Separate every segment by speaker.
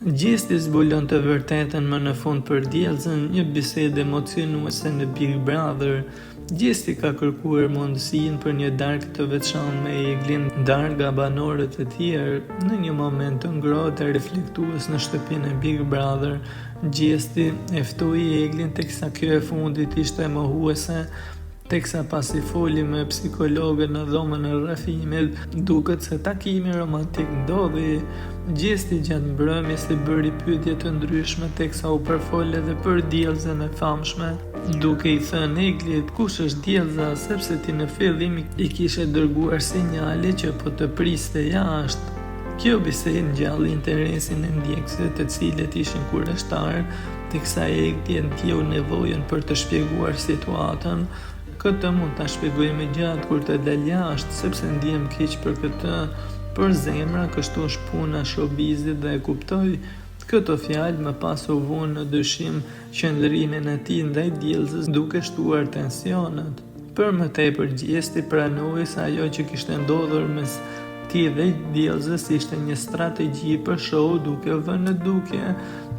Speaker 1: Gjesti zbulon të vërtetën më në fund për djellëzën, një bisedë emocionuese në Big Brother. Gjesti ka kërkuar mundësinë për një darkë të veçantë me Eglin ndarga banorët e tjerë. Në një moment të ngrohtë e reflektues në shtëpinë e Big Brother, Gjesti e ftoi Eglin teksa kjo e fundit ishte mohuese. Teksa pasi foli me psikologën në dhomën e rrëfimit, duket se takimi romantik ndodhi. Gjesti gjatë mbrëmjes i bëri pyetje të ndryshme teksa u përfol edhe për djellëzën e famshme, duke i thënë Eglit kush është djellëza, sepse ti në fillim i kishe dërguar sinjale që po të priste jashtë. Kjo bisedë ngjalli interesin e ndjekësve të cilët ishin kurreshtar, teksa Egli e ndjeu nevojën për të shpjeguar situatën. Këtë mund ta shpjegoj më gjatë kur të dal jashtë, sepse ndjem keq për këtë, për zemra kështu është puna showbizit dhe e kuptoj. Këto fjalë më pas u vunë në dyshim qëndrimin e tij ndaj djellëzës duke shtuar tensionet. Për më tepër Gjesti pranoi se ajo që kishte ndodhur mes tij dhe djellëzës ishte një strategji për show, duke vënë në dukje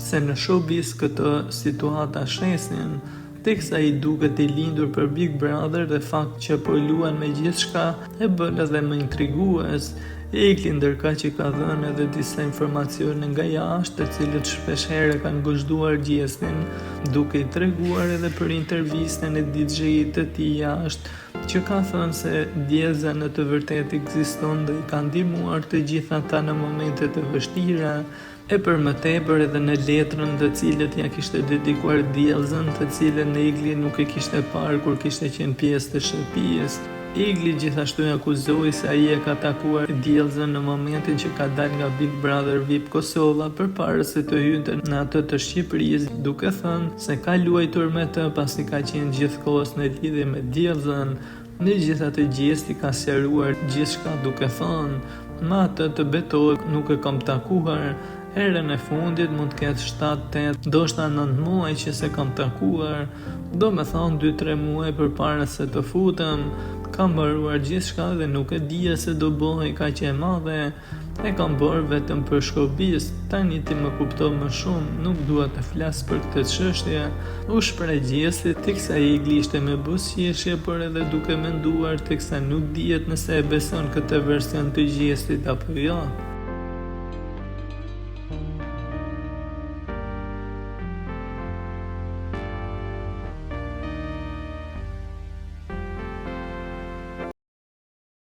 Speaker 1: se në showbiz këto situata shesin. Teksa i duket i lindur për Big Brother dhe fakt që po luan me gjithçka e bën edhe më intrigues. Egli ndërka që ka dhënë edhe disa informacione nga jashtë, të cilët shpeshherë kanë gëzhduar Gjestin, duke i treguar edhe për intervistën e DJ-it të tij jashtë, që ka thënë se djellëza në të vërtetë ekziston dhe i ka ndihmuar të gjithë ata në momente të vështira. E për më tepër edhe në letrën të cilët ja kishte dedikuar djellëzën, të cilën Egli nuk e kishte parë kur kishte qenë pjesë të shtëpisë. Egli gjithashtu e akuzoi se ai e ka takuar djellëzën në momentin që ka dalë nga Big Brother VIP Kosova përpara se të hynte në atë të Shqipërisë, duke thënë se ka luajtur me të pasi ka qenë gjithkohës në lidhje me djellëzën. Megjithatë Gjesti ka sqaruar gjithçka duke thënë, me atë të betoj nuk e kam takuar. Herën e fundit mund të ketë 7-8, ndoshta 9 muaj që se kam takuar, do me thonë 2-3 muaj përpara se të futem. Kam mbaruar gjithçka dhe nuk e dija se do bëhej kaq e madhe. E kam bërë vetëm për shkobis, tani ti më kupton më shumë, nuk dua të flas për këtë çështje. U shpreh Gjesti teksa Egli ishte me buzëqeshje, por edhe duke menduar teksa nuk dihet nëse e beson këtë version të Gjestit apo jo.